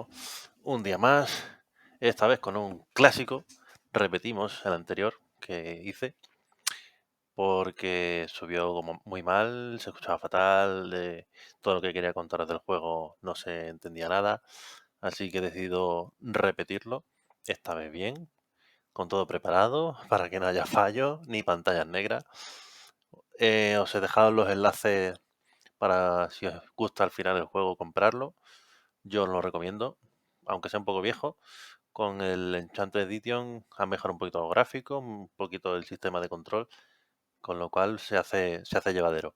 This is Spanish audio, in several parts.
directo un día más, esta vez con un clásico. Repetimos el anterior que hice porque subió como muy mal, se escuchaba fatal, todo lo que quería contaros del juego no se entendía nada, así que he decidido repetirlo, esta vez bien, con todo preparado para que no haya fallos ni pantallas negras. Os he dejado los enlaces para si os gusta al final el juego comprarlo. Yo os lo recomiendo, aunque sea un poco viejo. Con el Enchanted Edition han mejorado un poquito los gráficos, un poquito el sistema de control, con lo cual se hace llevadero.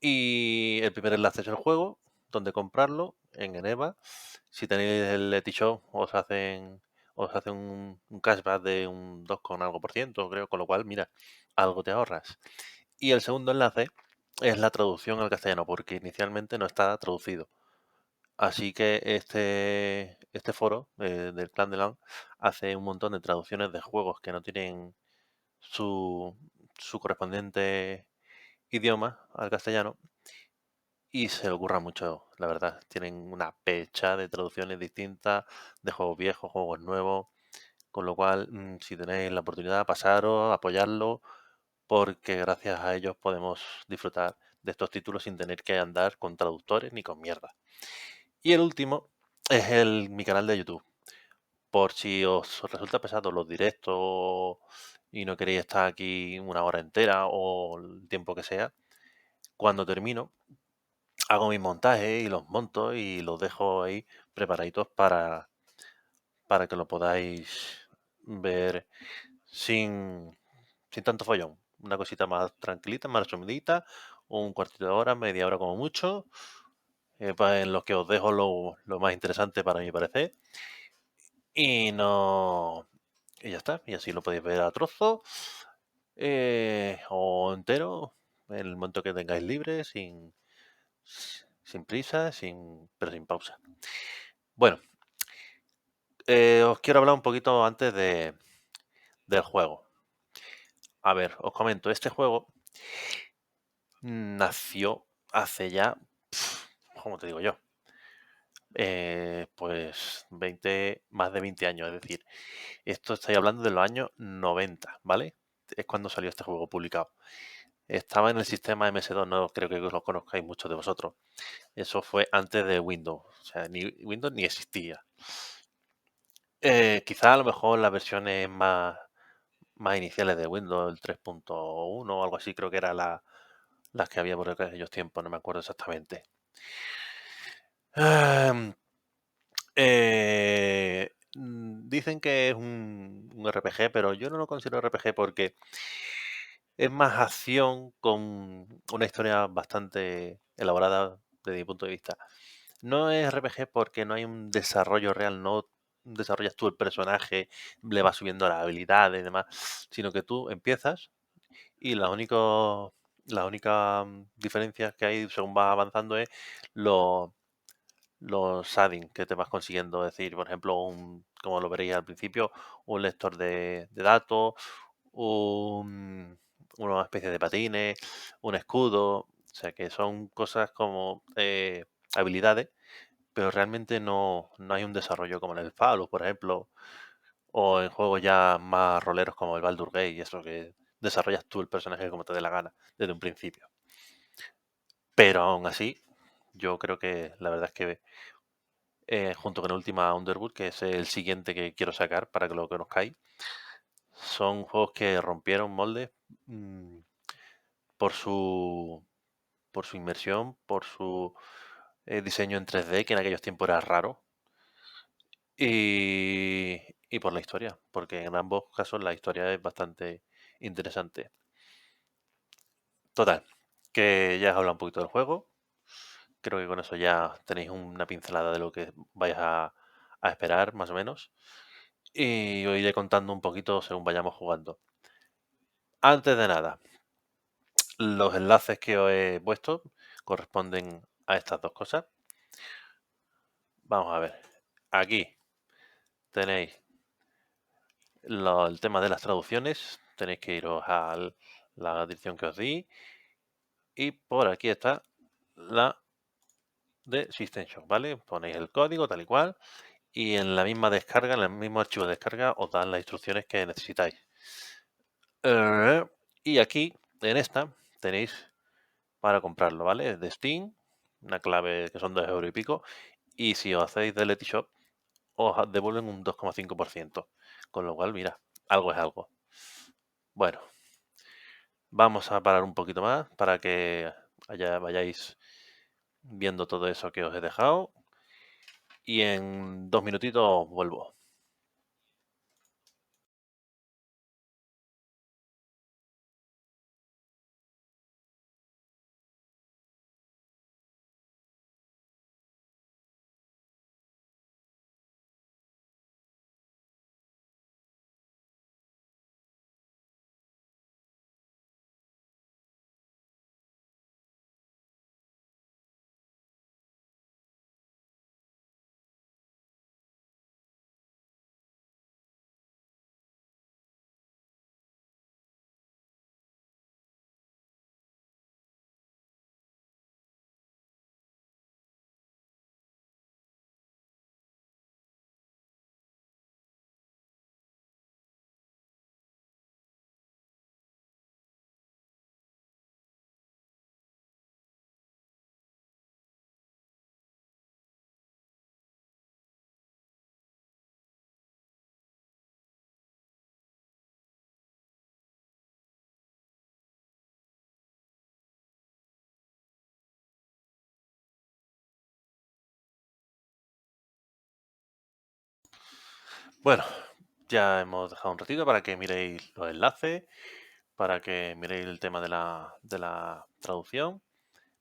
Y el primer enlace es el juego, donde comprarlo, en Eneva. Si tenéis el Etishop, os hacen un cashback de un 2 con algo por ciento, creo, con lo cual, mira, algo te ahorras. Y el segundo enlace es la traducción al castellano, porque inicialmente no está traducido. Así que este foro del Clan de LAN hace un montón de traducciones de juegos que no tienen su, su correspondiente idioma al castellano y se le ocurra mucho, la verdad. Tienen una pecha de traducciones distintas de juegos viejos, juegos nuevos, con lo cual, si tenéis la oportunidad, pasaros, apoyarlo, porque gracias a ellos podemos disfrutar de estos títulos sin tener que andar con traductores ni con mierda. Y el último es mi canal de YouTube. Por si os resulta pesado los directos y no queréis estar aquí una hora entera o el tiempo que sea, cuando termino hago mis montajes y los monto y los dejo ahí preparaditos para que lo podáis ver sin tanto follón. Una cosita más tranquilita, más resumidita, un cuartito de hora, media hora como mucho, en los que os dejo lo más interesante para mi parecer. Y no. Y ya está. Y así lo podéis ver a trozo o entero, en el momento que tengáis libre, sin prisa, pero sin pausa. Bueno, os quiero hablar un poquito antes del juego. A ver, os comento, este juego nació hace ya, ¿cómo te digo yo? Pues más de 20 años, es decir, esto estoy hablando de los años 90, ¿vale? Es cuando salió este juego publicado. Estaba en el sistema MS2, no creo que lo conozcáis muchos de vosotros. Eso fue antes de Windows, o sea, ni Windows ni existía. Quizá a lo mejor las versiones más iniciales de Windows, el 3.1 o algo así, creo que eran las que había por aquellos tiempos, no me acuerdo exactamente. Dicen que es un RPG, pero yo no lo considero RPG porque es más acción con una historia bastante elaborada desde mi punto de vista. No es RPG porque no hay un desarrollo real, no desarrollas tú el personaje, le vas subiendo las habilidades y demás, sino que tú empiezas y las únicas diferencias que hay según vas avanzando es los, los adding que te vas consiguiendo. Es decir, por ejemplo, como lo veréis al principio, un lector de datos, una especie de patines, un escudo. O sea que son cosas como habilidades, pero realmente no hay un desarrollo como en el Fallout, por ejemplo, o en juegos ya más roleros como el Baldur's Gate y eso que desarrollas tú el personaje como te dé la gana desde un principio. Pero aún así, yo creo que la verdad es que junto con el Ultima Underworld, que es el siguiente que quiero sacar para que lo conozcáis, son juegos que rompieron moldes mm, por su por su inmersión, por su diseño en 3D, que en aquellos tiempos era raro, y por la historia, porque en ambos casos la historia es bastante interesante. Total, que ya os he hablado un poquito del juego. Creo que con eso ya tenéis una pincelada de lo que vais a esperar, más o menos. Y os iré contando un poquito según vayamos jugando. Antes de nada, los enlaces que os he puesto corresponden a estas dos cosas. Vamos a ver. Aquí tenéis el tema de las traducciones. Tenéis que iros a la dirección que os di. Y por aquí está la de System Shock, ¿vale? Ponéis el código tal y cual y en la misma descarga, en el mismo archivo de descarga, os dan las instrucciones que necesitáis. Y aquí, en esta, tenéis para comprarlo, ¿vale? De Steam, una clave que son 2 € y pico, y si os hacéis de Letishop, os devuelven un 2,5%, con lo cual, mira, algo es algo. Bueno, vamos a parar un poquito más para que vayáis viendo todo eso que os he dejado y en 2 minutitos vuelvo. Bueno, ya hemos dejado un ratito para que miréis los enlaces, para que miréis el tema de la traducción,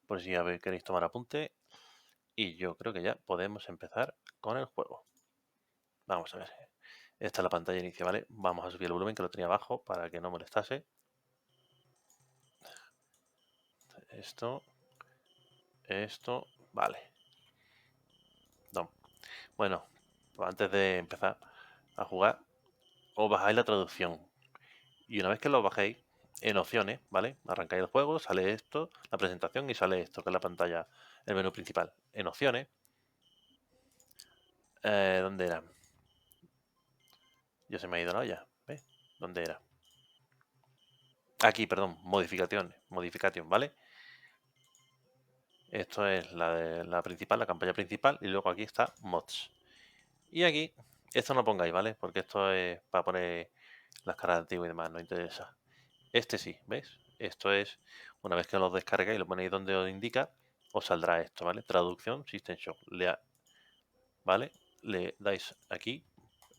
por si queréis tomar apunte. Y yo creo que ya podemos empezar con el juego. Vamos a ver. Esta es la pantalla inicio, ¿vale? Vamos a subir el volumen que lo tenía abajo para que no molestase. Esto, vale. No. Bueno, pues antes de empezar a jugar, os bajáis la traducción. Y una vez que lo bajéis, en opciones, ¿vale? Arrancáis el juego, sale esto, la presentación y sale esto, que es la pantalla, el menú principal. En opciones, ¿dónde era? Ya se me ha ido la olla, ¿ves? ¿Dónde era? Aquí, perdón, modificación, ¿vale? Esto es la principal, la campaña principal, y luego aquí está mods. Y aquí, esto no pongáis, ¿vale? Porque esto es para poner las caras antiguas y demás, no interesa. Este sí, ¿ves? Esto es, una vez que lo descargáis y lo ponéis donde os indica, os saldrá esto, ¿vale? Traducción System Shock. ¿Vale? Le dais aquí,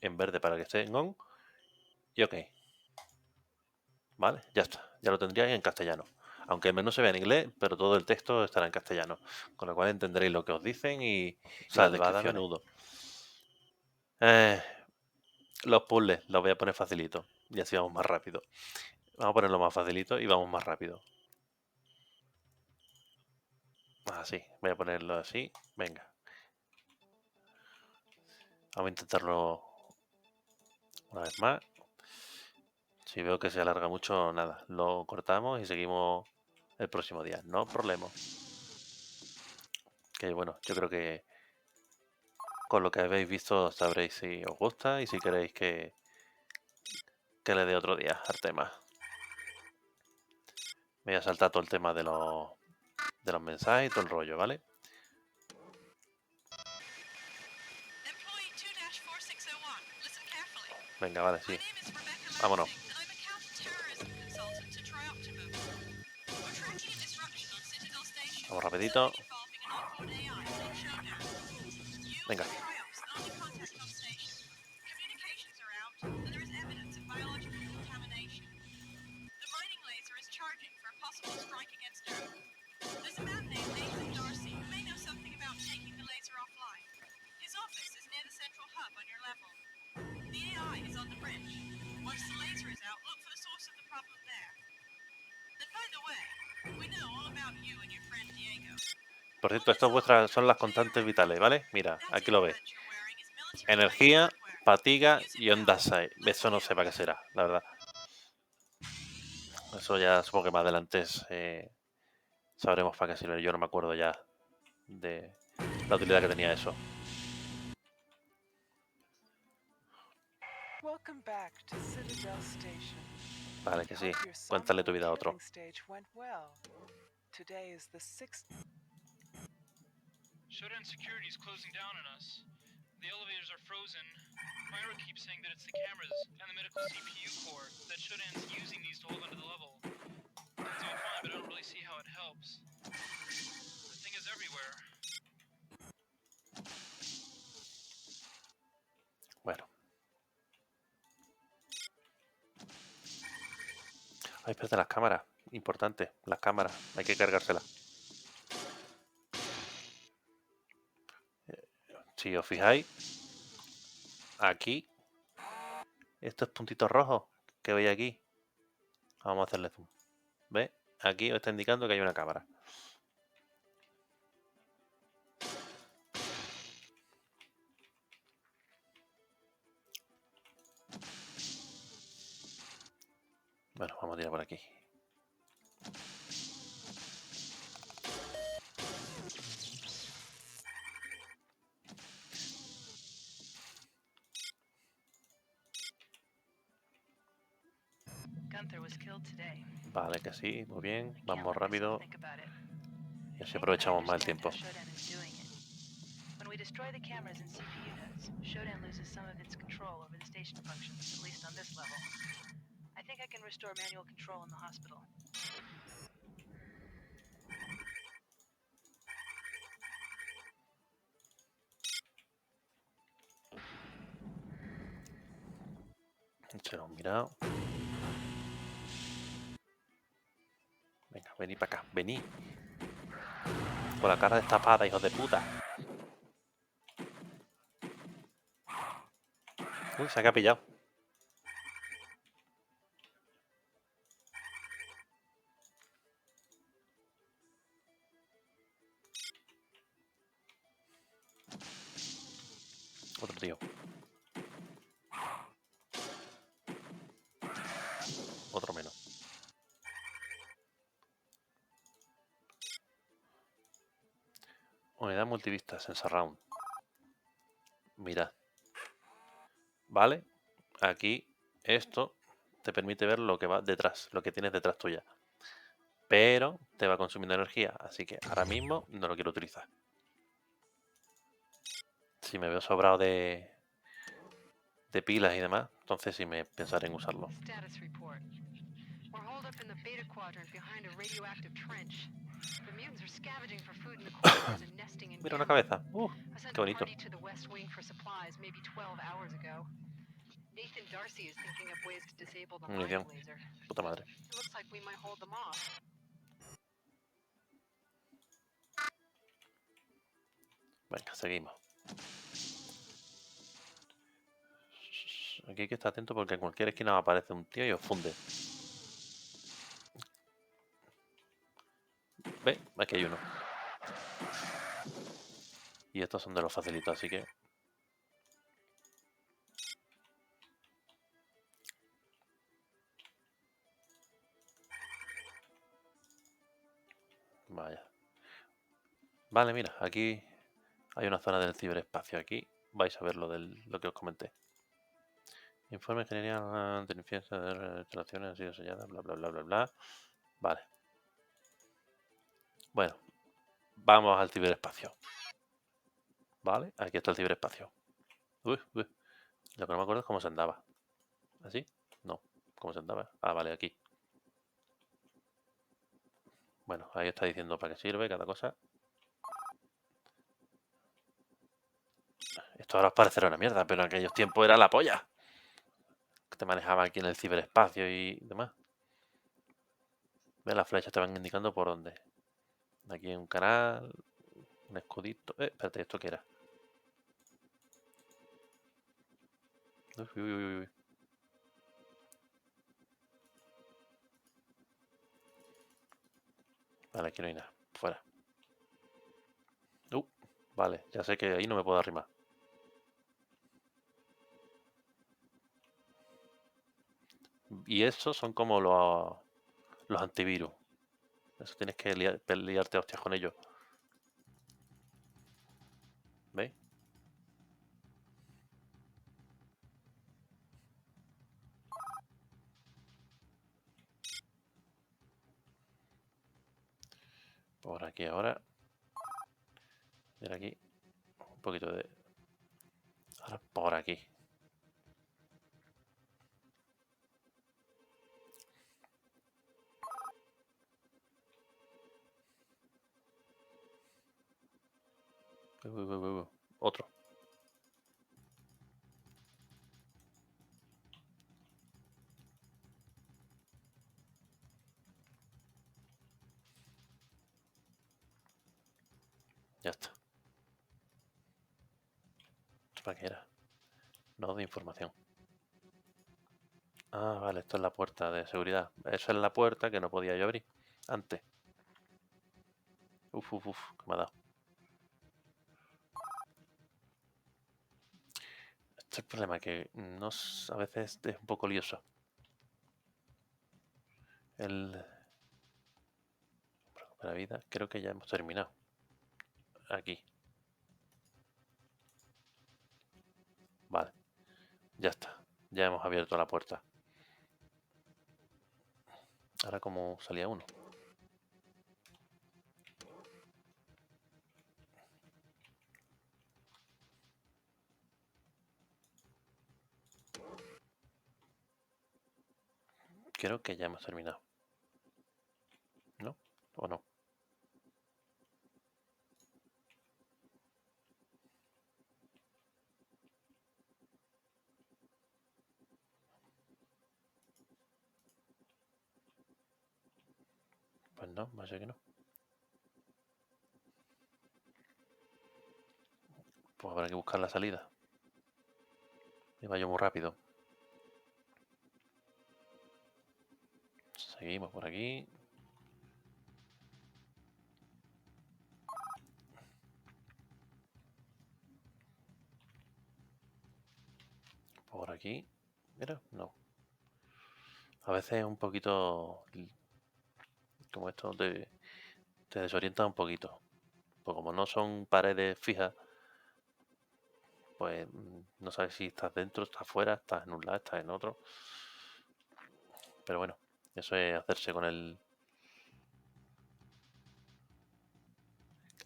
en verde para que esté en on, y ok. ¿Vale? Ya está, ya lo tendríais en castellano. Aunque el menú se vea en inglés, pero todo el texto estará en castellano. Con lo cual entenderéis lo que os dicen y las descripciones. Menudo. Los puzzles los voy a poner facilito. Y así vamos más rápido. Vamos a ponerlo más facilito y vamos más rápido. Así, voy a ponerlo así. Venga. Vamos a intentarlo una vez más. Si veo que se alarga mucho, nada. Lo cortamos y seguimos el próximo día. No problema. Que bueno, yo creo que con lo que habéis visto sabréis si os gusta y si queréis que le dé otro día al tema. Me voy a saltar todo el tema de los mensajes y todo el rollo, ¿vale? Venga, vale, sí. Vámonos. Vamos rapidito. Venga. Por cierto, estas vuestras son las constantes vitales, ¿vale? Mira, aquí lo ves. Energía, fatiga y onda 6. Eso no sé para qué será, la verdad. Eso ya supongo que más adelante sabremos para qué sirve. Yo no me acuerdo ya de la utilidad que tenía eso. Welcome back to Citadel Station. Vale, que sí. Hope your Cuéntale tu somber vida a otro. killing stage went well. Today is the 6th. Shodan security is closing down on us. The elevators are frozen. Myra keeps saying that it's the cameras and the medical CPU core, that Shodan's using these to hold onto the level. It's all fine, but I don't really see how it helps. The thing is everywhere. Bueno. Ay, espérate, las cámaras. Importante, las cámaras. Hay que cargárselas. Si os fijáis, aquí, estos puntitos rojos que veis aquí, vamos a hacerle zoom. ¿Ves? Aquí os está indicando que hay una cámara. Bueno, vamos a tirar por aquí. Gunther was killed today. Vale, que sí, muy bien. I can't Vamos let myself rápido think about it. y así I think that I aprovechamos más el understand tiempo. how Shodan is doing it. When we destroy the cameras and CPU nodes, Shodan loses some of its control over the station functions, at least on this level. I think I can restore manual control in the hospital. Se lo he mirado. Venga, venid para acá, venid. Con la cara destapada, hijos de puta. Uy, se ha pillado. Otro tío. Otro menos. Unidad multivista, sensor round. Mirad. ¿Vale? Aquí esto te permite ver lo que va detrás, lo que tienes detrás tuya. Pero te va consumiendo energía, así que ahora mismo no lo quiero utilizar. Si me veo sobrado de pilas y demás, entonces sí me pensaré en usarlo. Status report. We're holed up in the beta quadrant behind a radioactive trench. The mutants are scavenging for food in the corridors and nesting in Mira una cameras. cabeza. I sent Qué a bonito. party to the West Wing for supplies maybe 12 hours ago. Nathan Darcy is thinking up ways to disable the mind Munición. laser. Puta madre. It looks like we might hold them off. Venga, seguimos. Aquí hay que estar atento porque en cualquier esquina aparece un tío y os funde. ¿Ve? Aquí hay uno. Y estos son de los facilitos, así que... Vaya. Vale, mira, aquí hay una zona del ciberespacio. Aquí vais a ver lo que os comenté. Informe de ingeniería de limpieza de instalaciones han sido selladas, bla, bla, bla, bla, bla. Vale. Bueno, vamos al ciberespacio. Vale, aquí está el ciberespacio. Uy, uy. Lo que no me acuerdo es cómo se andaba. ¿Así? No. ¿Cómo se andaba? Ah, vale, aquí. Bueno, ahí está diciendo para qué sirve cada cosa. Esto ahora os parecerá una mierda, pero en aquellos tiempos era la polla. Que te manejaba aquí en el ciberespacio y demás. ¿Ves? Las flechas te van indicando por dónde. Aquí hay un canal, un escudito. Espérate, ¿esto qué era? Uy, uy, uy, uy. Vale, aquí no hay nada. Fuera. Vale, ya sé que ahí no me puedo arrimar. Y esos son como los antivirus. Eso tienes que liarte a hostias con ellos. Por aquí ahora. Mira aquí. Un poquito de... Ahora por aquí. Otro. Ya está. ¿Para qué era? No de información. Ah, vale, esto es la puerta de seguridad. Esa es la puerta que no podía yo abrir antes. Uf, que me ha dado. Este es el problema, que a veces es un poco lioso. El... Recupera vida. Creo que ya hemos terminado. Aquí. Vale. Ya está. Ya hemos abierto la puerta. Ahora, ¿cómo salía uno? Creo que ya hemos terminado. ¿No? ¿O no? Pues no, va a ser que no. Pues habrá que buscar la salida. Iba yo muy rápido. Seguimos por aquí. Por aquí. Mira, no. A veces es un poquito... Como esto te desorienta un poquito. Pues como no son paredes fijas, pues no sabes si estás dentro, estás fuera, estás en un lado, estás en otro. Pero bueno, eso es hacerse con el...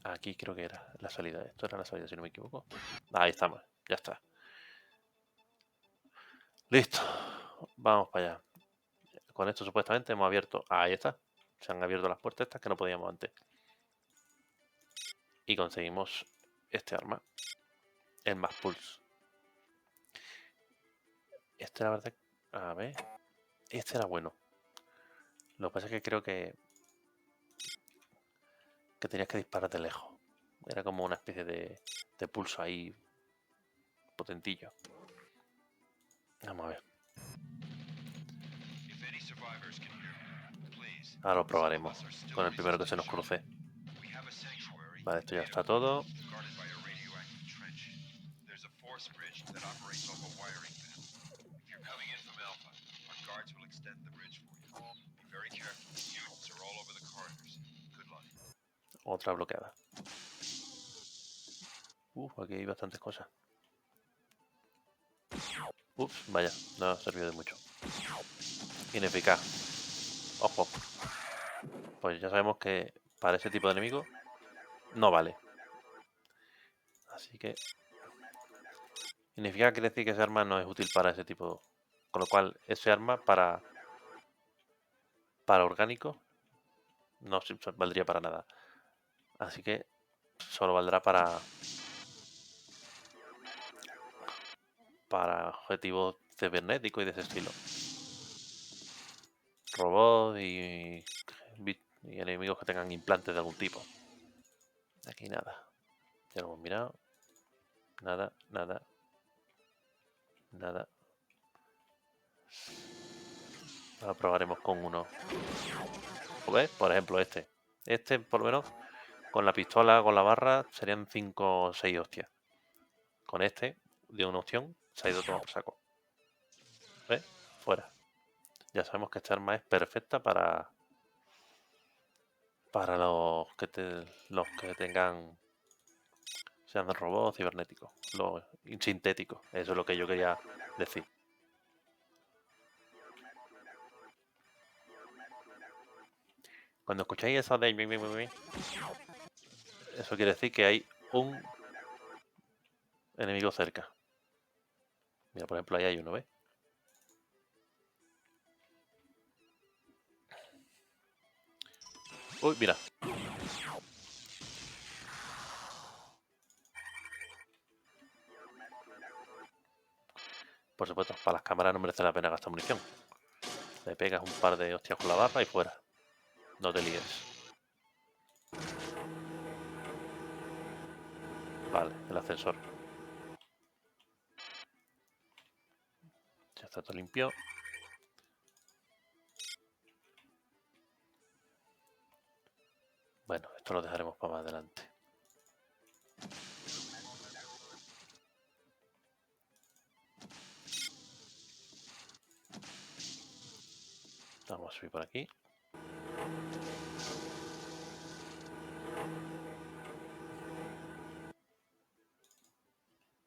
Aquí creo que era la salida. Esto era la salida, si no me equivoco. Ahí estamos, ya está. Listo. Vamos para allá. Con esto supuestamente hemos abierto... Ahí está. Se han abierto las puertas estas que no podíamos antes. Y conseguimos este arma. El Max Pulse. Este la verdad... A ver... Este era bueno. Lo que pasa es que creo que tenías que disparar de lejos. Era como una especie de pulso ahí potentillo. Vamos a ver. Ahora lo probaremos con el primero que se nos cruce. Vale, esto ya está todo. Otra bloqueada. Aquí hay bastantes cosas. Ups, vaya, no ha servido de mucho. Ineficaz. Ojo. Pues ya sabemos que para ese tipo de enemigo no vale. Así que... Ineficaz quiere decir que ese arma no es útil para ese tipo. Con lo cual, ese arma para orgánico no valdría para nada. Así que solo valdrá para objetivos cibernéticos y de ese estilo. Robots y enemigos que tengan implantes de algún tipo. Aquí nada. Ya lo hemos mirado. Nada. Ahora probaremos con uno. ¿Ves? Por ejemplo, este. Este, por lo menos, con la pistola, con la barra, serían 5 o 6 hostias. Con este, de una opción, se ha ido todo por saco. ¿Ves? Fuera. Ya sabemos que esta arma es perfecta para los que tengan, sean robots cibernéticos, los sintéticos. Eso es lo que yo quería decir. Cuando escucháis eso de... Eso quiere decir que hay un enemigo cerca. Mira, por ejemplo, ahí hay uno, ¿ves? Uy, mira. Por supuesto, para las cámaras no merece la pena gastar munición. Le pegas un par de hostias con la barra y fuera. No te líes. Vale, el ascensor. Ya está todo limpio. Bueno, esto lo dejaremos para más adelante. Vamos a subir por aquí.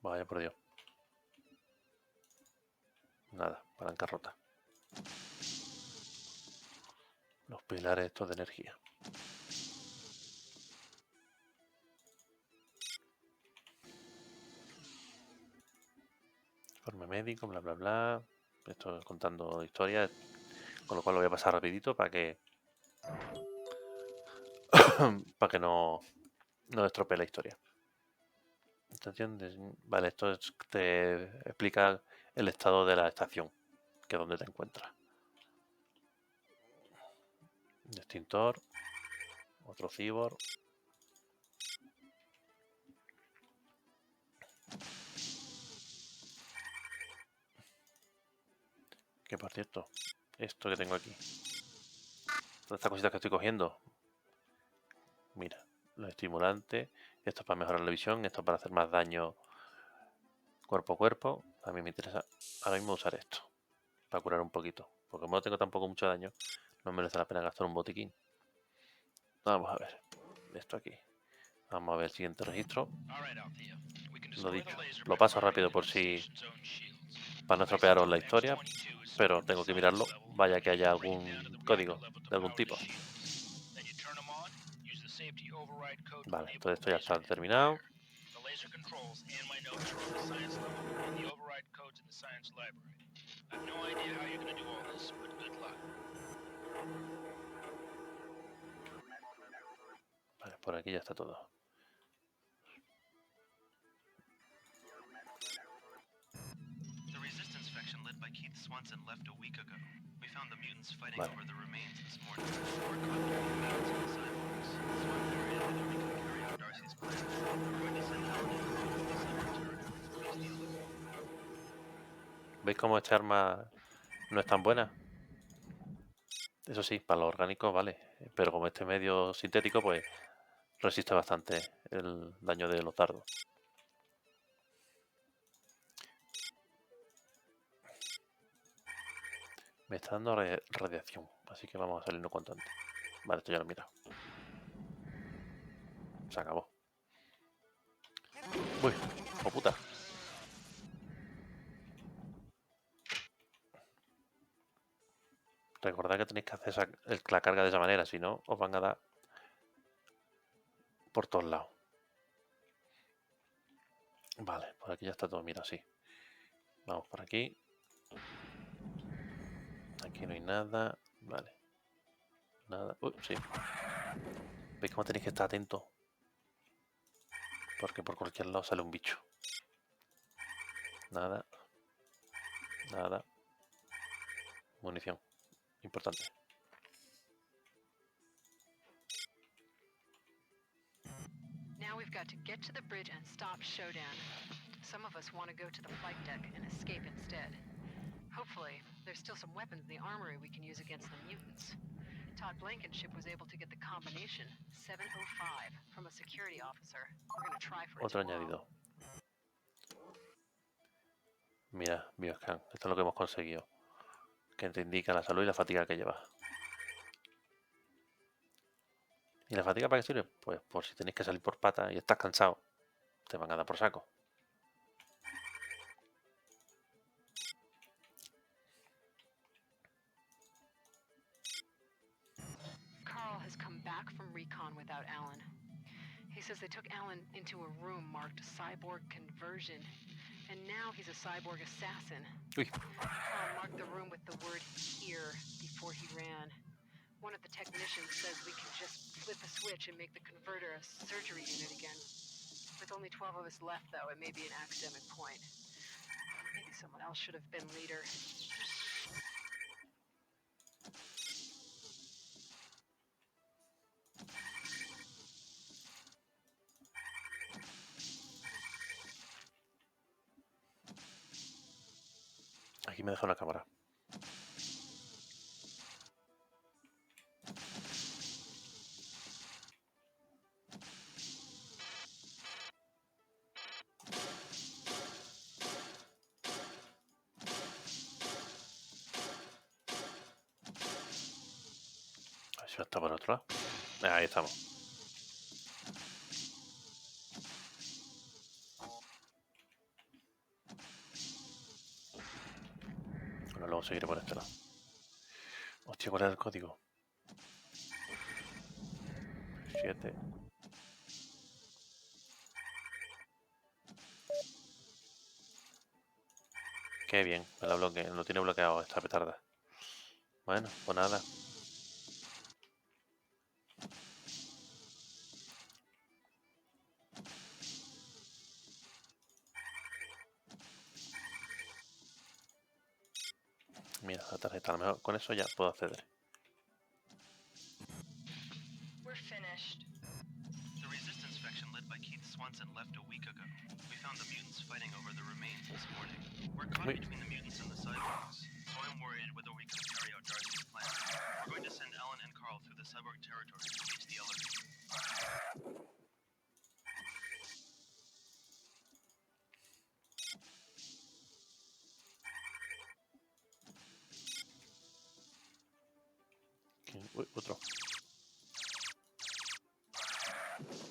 Vaya por Dios. Nada, palanca rota. Los pilares estos de energía. Informe médico, bla, bla, bla. Esto contando historias. Con lo cual lo voy a pasar rapidito para que... para que no estropee la historia. Vale, esto te explica el estado de la estación, que es donde te encuentras. Extintor, otro cyborg. Que por cierto, esto que tengo aquí, todas estas cositas que estoy cogiendo, mira, los estimulantes, esto es para mejorar la visión, esto es para hacer más daño cuerpo a cuerpo. A mí me interesa ahora mismo usar esto, para curar un poquito, porque como no tengo tampoco mucho daño, no merece la pena gastar un botiquín. Vamos a ver, esto aquí. Vamos a ver el siguiente registro. Lo dicho, lo paso rápido por si... para no estropearos la historia, pero tengo que mirarlo, vaya que haya algún código de algún tipo. Vale, todo esto ya está terminado. Vale, por aquí ya está todo. Vale. ¿Veis cómo esta arma no es tan buena? Eso sí, para los orgánicos vale, pero como este medio sintético, pues resiste bastante el daño de los dardos. Me está dando radiación, así que vamos a salirnos cuanto antes. Vale, esto ya lo he mirado. Se acabó. Uy, oh puta. Recordad que tenéis que hacer la carga de esa manera, si no, os van a dar por todos lados. Vale, por aquí ya está todo, mira, sí. Vamos por aquí. Aquí no hay nada. Vale. Nada. Sí. ¿Veis cómo tenéis que estar atentos? Porque por cualquier lado sale un bicho. Nada. Nada. Munición. Importante. Now we've got to get to the bridge and stop Showdown. Some of us want to go to the flight deck and escape instead. Hopefully, there's still some weapons in the armory we can use against the mutants. Todd Blankenship was able to get the combination 705 from a security officer. We're going to try for it Otro tomorrow. añadido. Mira, Bioscan. Esto es lo que hemos conseguido. Que te indica la salud y la fatiga que llevas. ¿Y la fatiga para qué sirve? Pues por si tenéis que salir por pata y estás cansado, te van a dar por saco. Carl has He says they took Alan into a room marked cyborg conversion, and now he's a cyborg assassin. Uy. Marked the room with the word here before he ran. One of the technicians says we can just flip a switch and make the converter a surgery unit again. With only 12 of us left, though, it may be an academic point. Maybe someone else should have been leader. Aquí me deja una cámara. A ver si está por otro lado. Ahí estamos. Bueno, luego seguiré por este lado. Hostia, ¿cuál es el código? 7. Qué bien, me lo tiene bloqueado esta petarda. Bueno, pues nada. Mira, la tarjeta, a lo mejor con eso ya puedo acceder. We're finished. The resistance faction led by Keith Swanson left a week ago. We found the mutants fighting over the remains this morning. We're caught Wait. between the mutants and the cyborgs, so I'm worried whether we can carry out Darcy's plan. We're going to send Alan and Carl through the cyborg territory to reach the elevator. Uy, otro.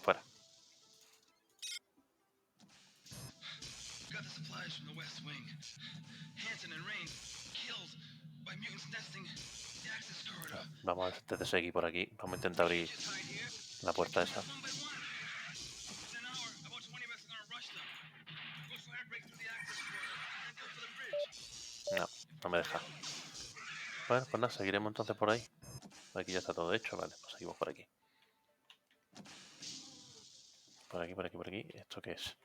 Fuera. Got the supplies from the West Wing. Hanson and Rain killed by mutants nesting the access corridor. Vamos a seguir por aquí. Vamos a intentar abrir Just hide here. la puerta esa. One by one. In an hour, about 20 of us are gonna rush them. We'll try and break through the access corridor and go for the bridge. No, no me deja. Bueno, pues nada, seguiremos entonces por ahí. Aquí ya está todo hecho, vale, pues seguimos por aquí. Por aquí, por aquí, por aquí. ¿Esto qué es?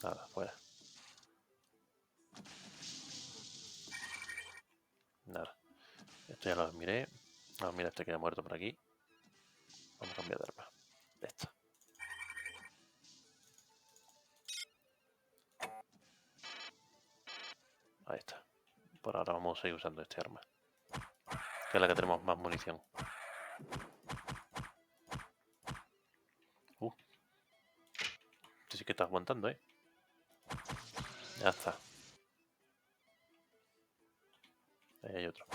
Nada, fuera. Nada. Esto ya lo miré. Ah, mira, este queda muerto por aquí. Vamos a cambiar de arma. Esta. Ahí está. Por ahora vamos a seguir usando este arma, que es la que tenemos más munición. Este sí que está aguantando, ¿eh? Ya está. Ahí hay otro.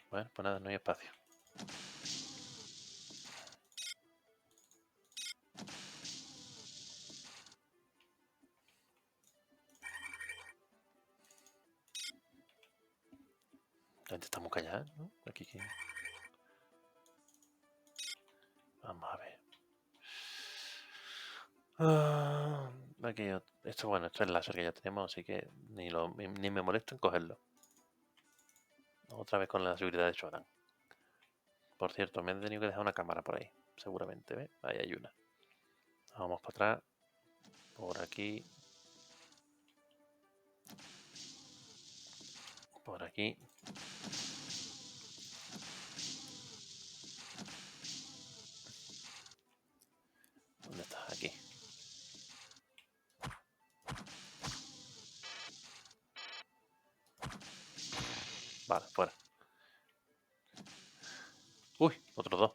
Bueno, pues nada, no hay espacio. La gente está muy callada, ¿no? Aquí que... Vamos a ver. Aquí, esto, bueno, esto es el láser que ya tenemos, así que ni me molesto en cogerlo. Otra vez con la seguridad de Shodan. Por cierto, me he tenido que dejar una cámara por ahí, seguramente, ¿ves? Ahí hay una. Vamos para atrás. Por aquí. Por aquí. ¿Dónde estás? Aquí. Vale, fuera. Uy, otros dos.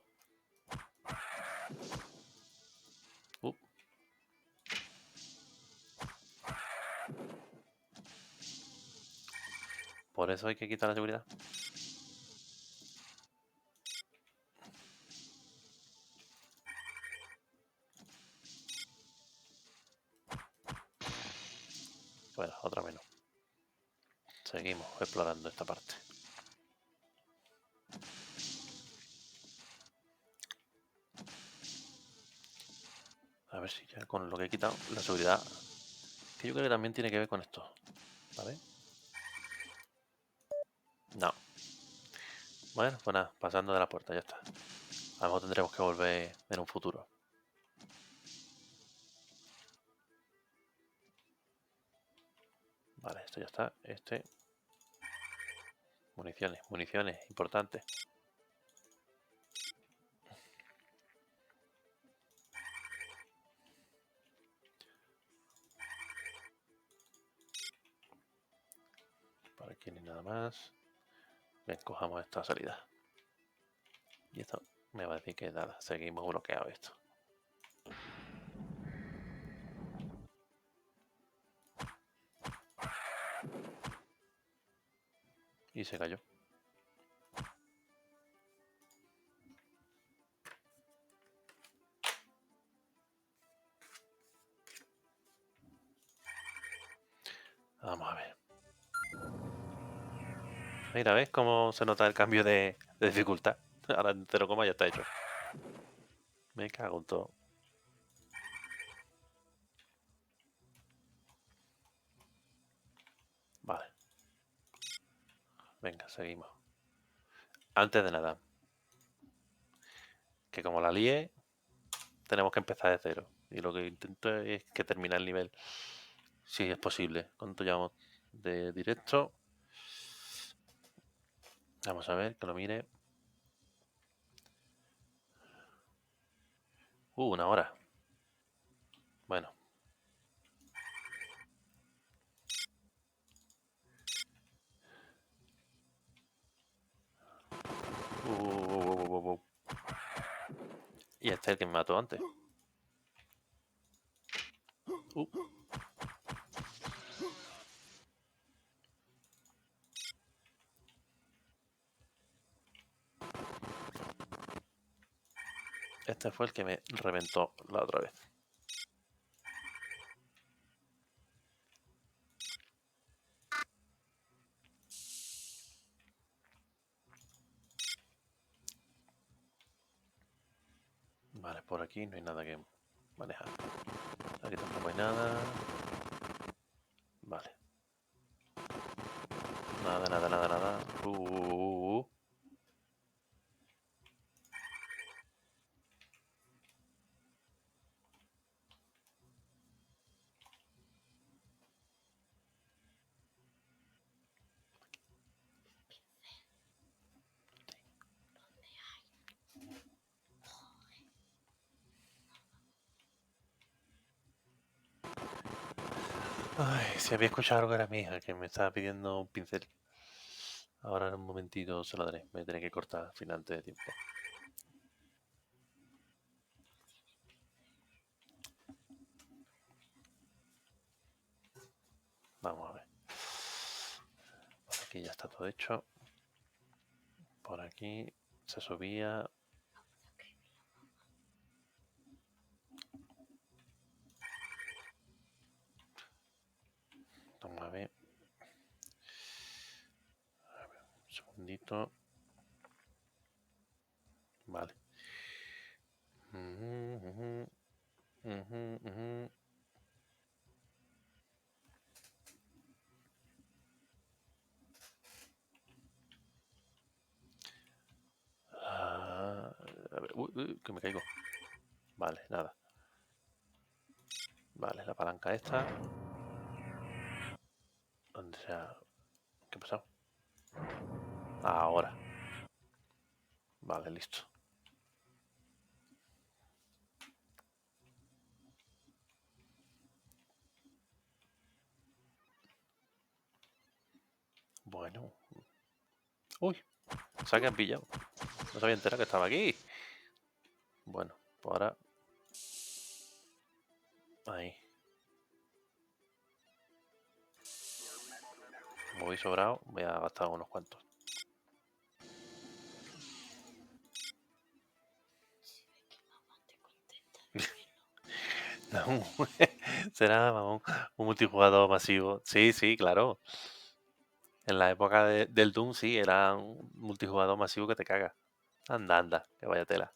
Por eso hay que quitar la seguridad. Bueno, otra menos. Seguimos explorando esta parte. A ver si ya con lo que he quitado, la seguridad, que yo creo que también tiene que ver con esto. ¿Vale? No. Bueno, pues nada, pasando de la puerta, ya está. A lo mejor tendremos que volver en un futuro. Vale, esto ya está. Este. Municiones, importante. Por aquí ni nada más. Bien, cojamos esta salida. Y esto me va a decir que nada, seguimos bloqueado esto. Y se cayó. Vamos a ver. Mira, ¿ves cómo se nota el cambio de dificultad? Ahora en 0, ya está hecho. Me cago en todo. Vale. Venga, seguimos. Antes de nada, que como la lié, tenemos que empezar de 0. Y lo que intento es que termine el nivel, si es posible. ¿Cuánto llevamos de directo? Vamos a ver, que lo mire. 1 hora. Bueno. Y este es el que me mató antes. Este fue el que me reventó la otra vez. Vale, por aquí no hay nada que manejar. Aquí tampoco hay nada. Vale. Nada. Ay, si había escuchado algo era mi hija, que me estaba pidiendo un pincel. Ahora en un momentito se lo daré. Me tendré que cortar al final de tiempo. Vamos a ver. Por aquí ya está todo hecho. Por aquí se subía. Vamos a ver. Un segundito. Vale. A ver, que me caigo. Vale, nada. Vale, la palanca esta. ¿Dónde sea? ¿Qué ha pasado? Ahora. Vale, listo. Bueno. Uy, se han pillado. No se había enterado que estaba aquí. Bueno, pues ahora. Ahí. Como voy sobrado, voy a gastar unos cuantos. No, Será un multijugador masivo. Sí, sí, claro. En la época del Doom sí, era un multijugador masivo que te caga. Anda, anda, que vaya tela.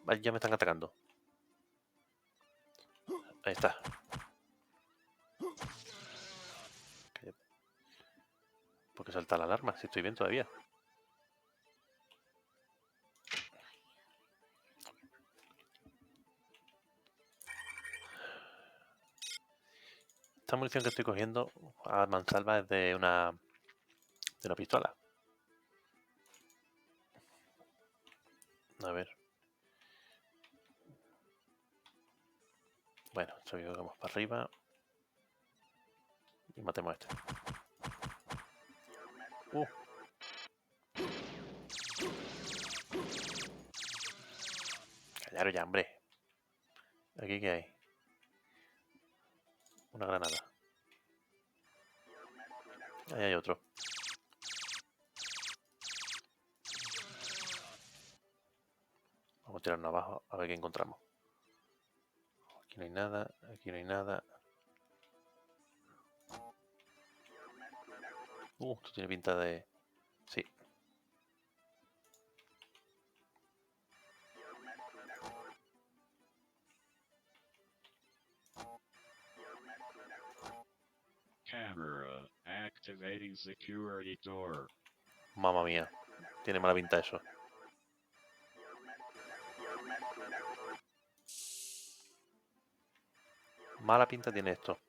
Ay, ya me están atacando. Ahí está. Cállate. ¿Por qué salta la alarma? Si estoy bien todavía. Esta munición que estoy cogiendo a mansalva es de una pistola. A ver. Bueno, subimos para arriba. Y matemos a este. Callaros ya, hombre. ¿Aquí qué hay? Una granada. Ahí hay otro. Vamos a tirarnos abajo a ver qué encontramos. Aquí no hay nada, aquí no hay nada. Esto tiene pinta de... Sí. Camera activating security door. Mamma mía. Tiene mala pinta eso. Mala pinta tiene esto.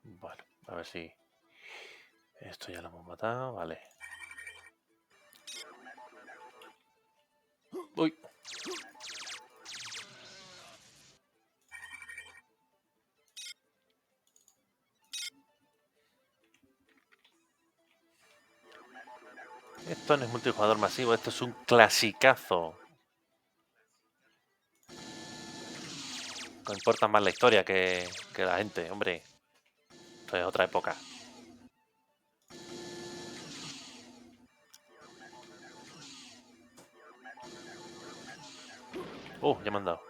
Bueno, a ver si... Esto ya lo hemos matado, vale. ¡Uy! Esto no es multijugador masivo, esto es un clasicazo. No importa más la historia que la gente, hombre. Esto es otra época. Ya me han dado.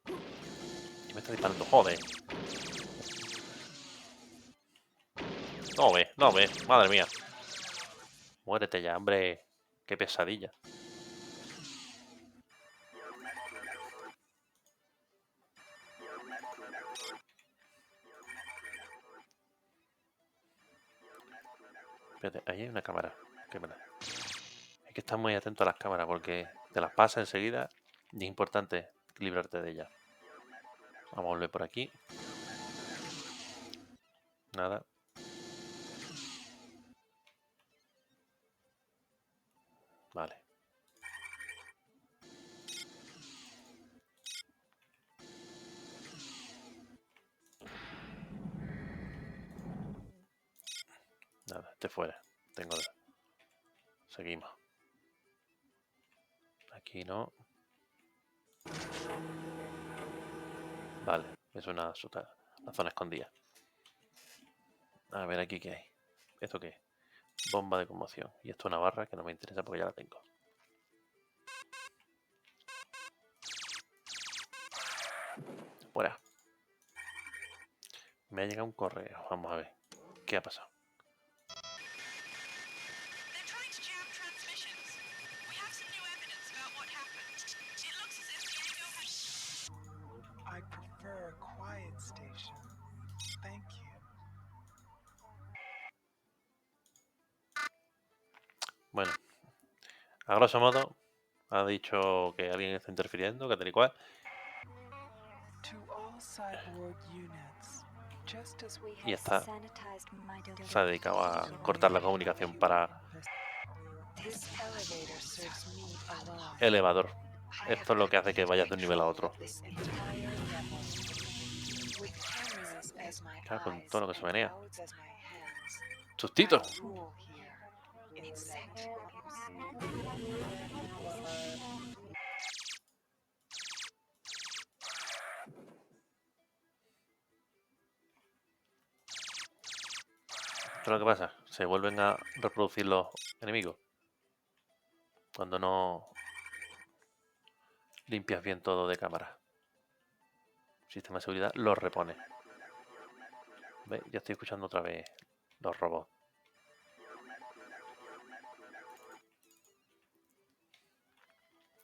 ¿Quién me está disparando? Joder. No ve, madre mía. Muérete ya, hombre. Qué pesadilla. Espérate, ahí hay una cámara. Qué pena. Hay que estar muy atento a las cámaras porque te las pasa enseguida y es importante librarte de ellas. Vamos a volver por aquí. Nada. Vale. Nada, este fuera. Tengo... Seguimos. Aquí no. Vale, es una zona escondida. A ver aquí qué hay. ¿Esto qué es? Bomba de conmoción. Y esto es una barra que no me interesa porque ya la tengo. Fuera. Me ha llegado un correo. Vamos a ver. ¿Qué ha pasado? They're trying to jam transmissions. We have some new evidence about what happened. It looks as if Diego had... I prefer a quiet station. Thank you. Bueno, a grosso modo, ha dicho que alguien está interfiriendo, que tal y cual. To all cyborg units, just as we Y have está, sanitized my se ha dedicado a cortar la comunicación para This elevator serves me alone. elevador. Esto es lo que hace que vayas de un nivel a otro. This entire level. With cameras as my Claro, con eyes todo lo que se and menea. nodes as my hands, ¡Sustito! I rule here. Insect. Esto es lo que pasa. Se vuelven a reproducir los enemigos. Cuando no limpias bien todo de cámara. Sistema de seguridad lo repone. ¿Veis? Ya estoy escuchando otra vez los robots.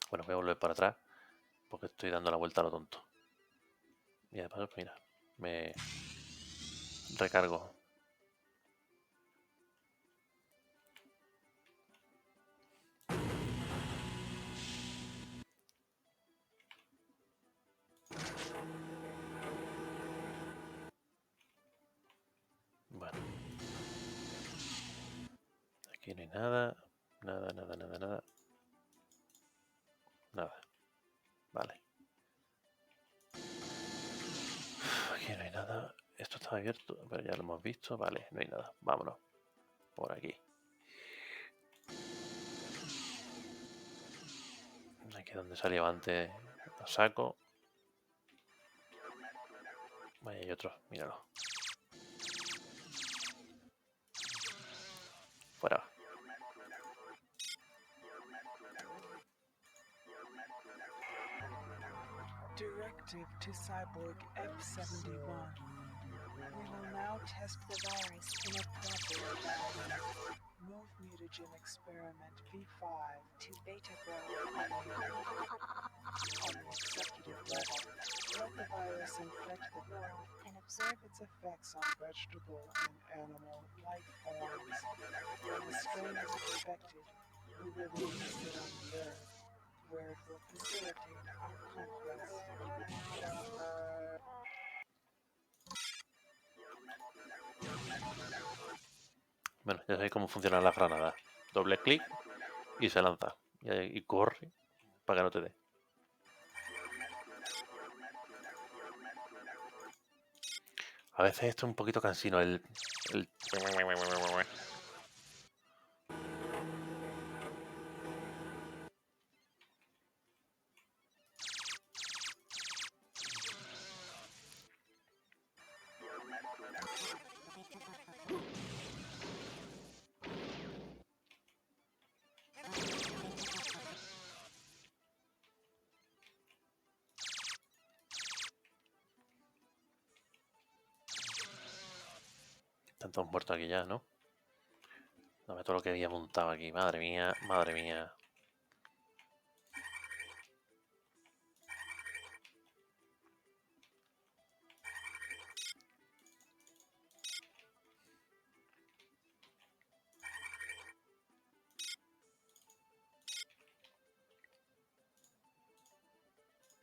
Bueno, voy a volver para atrás porque estoy dando la vuelta a lo tonto. Y además, mira, me recargo. Bueno. Aquí no hay nada. Nada, nada, nada, nada. Nada. Vale. Aquí no hay nada. Esto está abierto, pero ya lo hemos visto. Vale, no hay nada. Vámonos. Por aquí. Aquí donde salió antes. Lo saco. Vaya, hay otro. Míralo. Fuera. Directive to Cyborg F-71. We will now test the virus in a proper environment. Move mutagen experiment V5 to Beta Bro on the executive level. Let the virus infect the world and observe its effects on vegetable and animal life forms. When the strain is expected, we will release it on the Earth, where it will facilitate our conquest. Bueno, ya sabéis cómo funcionan las granadas. Doble clic y se lanza. Y corre para que no te dé. A veces esto es un poquito cansino. El... Están todos muertos aquí ya, ¿no? Dame todo lo que había montado aquí. Madre mía, madre mía.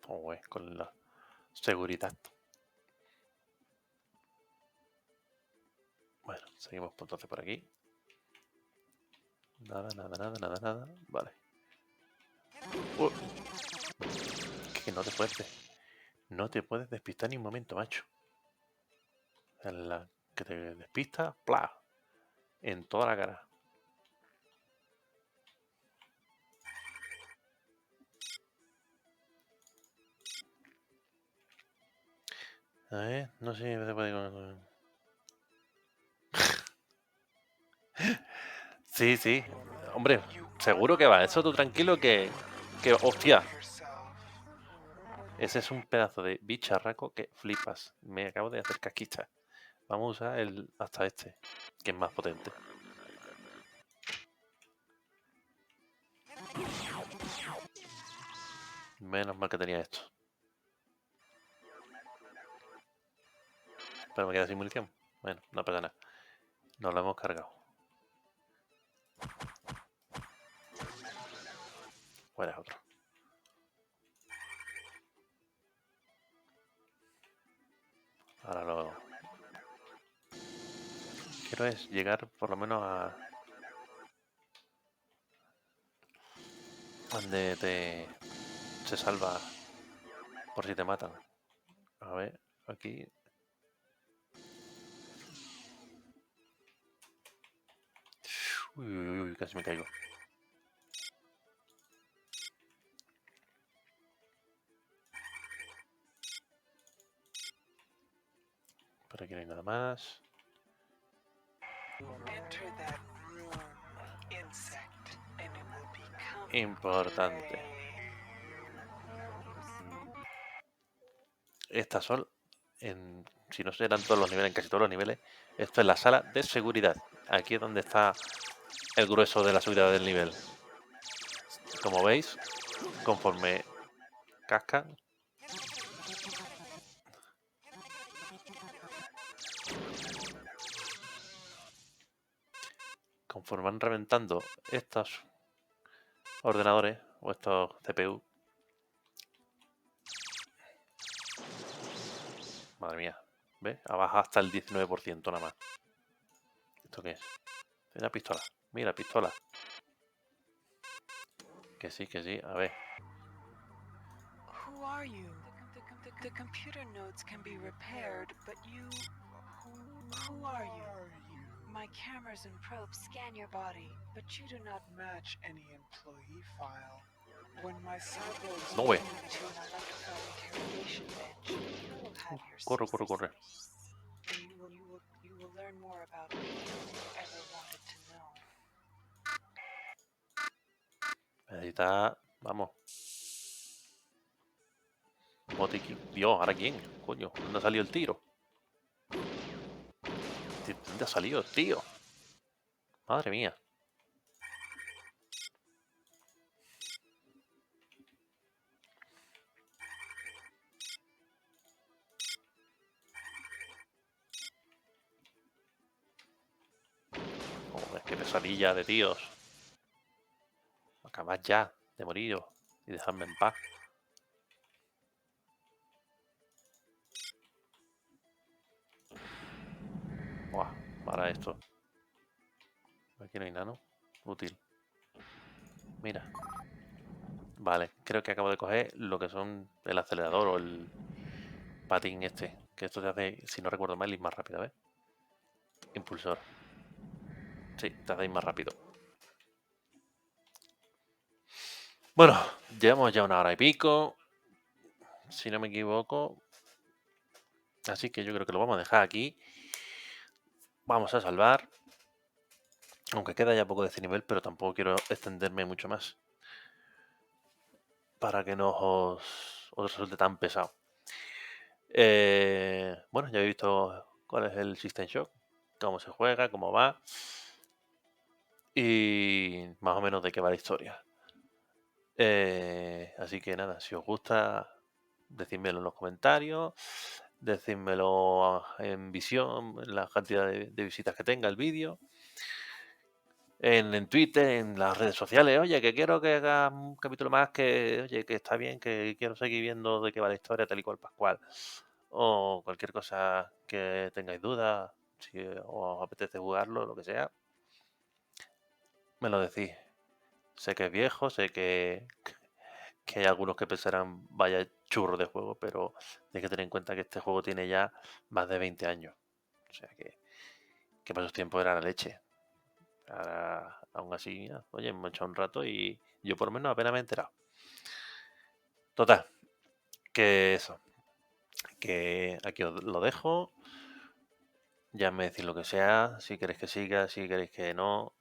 Oh, con la seguridad. Bueno, seguimos entonces por aquí. Nada, nada, nada, nada, nada. Vale. Que no te puedes... No te puedes despistar ni un momento, macho. En la que te despistas, ¡plá! En toda la cara. A ver, no sé si se puede... Sí, sí. Hombre, seguro que va. Eso tú tranquilo que... ¡Hostia! Ese es un pedazo de bicharraco que flipas. Me acabo de hacer casquita. Vamos a usar el hasta este, que es más potente. Menos mal que tenía esto. Pero me queda sin munición. Bueno, no pasa nada. Nos lo hemos cargado. Fuera otro. Ahora lo... Quiero es llegar por lo menos a... donde se salva por si te matan. A ver, aquí... Uy, uy, uy, casi me caigo. Por aquí no hay nada más. Enter that room, insect, and it will become Importante. prey. Estas son, si no serán todos los niveles, en casi todos los niveles, esto es la sala de seguridad. Aquí es donde está el grueso de la seguridad del nivel. Como veis, conforme cascan, conforme van reventando estos ordenadores o estos CPU. Madre mía, ¿ves? Ha bajado hasta el 19% nada más. ¿Esto qué es? Es una pistola. Mira, pistola. Que sí, a ver. Who are you? The computer nodes can be repaired, but you... Who are you? My cameras and probes scan your body, but you do not match any employee file. When my cyborgs No bring way. you to an electrified interrogation bench, you will have your Corre. and you will learn more about me than you ever wanted to know. Necesita... Vamos. Botiquín. Dios, ¿ahora quién? Coño, ¿dónde ha salido el tiro? ¿Dónde ha salido, tío? Madre mía. Joder, qué pesadilla de tíos. Acabad ya de moriros y dejadme en paz. Buah, para esto. Aquí no hay nano. Útil. Mira. Vale, creo que acabo de coger lo que son el acelerador o el patín este. Que esto te hace, si no recuerdo mal, ir más rápido, ¿ves? Impulsor. Sí, te hace ir más rápido. Bueno, llevamos ya 1 hora y pico. Si no me equivoco. Así que yo creo que lo vamos a dejar aquí. Vamos a salvar. Aunque queda ya poco de este nivel, pero tampoco quiero extenderme mucho más. Para que no os resulte tan pesado. Bueno, ya he visto cuál es el System Shock, cómo se juega, cómo va y más o menos de qué va la historia. Así que nada, si os gusta, decídmelo en los comentarios, decídmelo en visión, en la cantidad de visitas que tenga el vídeo, en Twitter, en las redes sociales. Oye, que quiero que haga un capítulo más, que oye, que está bien, que quiero seguir viendo de qué va la historia, tal y cual Pascual. O cualquier cosa que tengáis dudas, si os apetece jugarlo, lo que sea, me lo decís. Sé que es viejo, sé que hay algunos que pensarán vaya churro de juego, pero hay que tener en cuenta que este juego tiene ya más de 20 años. O sea que para esos tiempos era la leche. Ahora, aún así, mira, oye, hemos echado un rato y yo por lo menos apenas me he enterado. Total, que eso, que aquí os lo dejo. Ya me decís lo que sea, si queréis que siga, si queréis que no.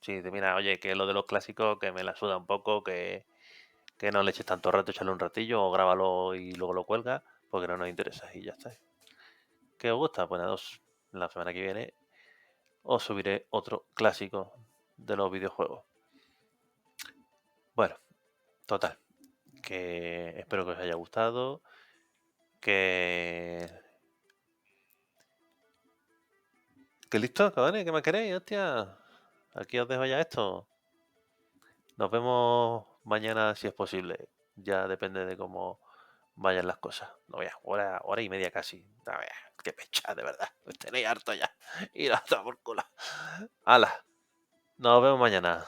Si te mira, oye, que lo de los clásicos, que me la suda un poco, que no le eches tanto rato, échale un ratillo o grábalo y luego lo cuelga, porque no nos interesa y ya está. ¿Qué os gusta? Pues nada, la semana que viene os subiré otro clásico de los videojuegos. Bueno, total, que espero que os haya gustado, que ¿Qué listo, cabrones? ¿Qué más queréis, hostia? Aquí os dejo ya esto. Nos vemos mañana si es posible. Ya depende de cómo vayan las cosas. No veas, hora y media casi. No veas, qué pecha, de verdad. Me tenéis harto ya. Y la otra por culo. ¡Hala! Nos vemos mañana.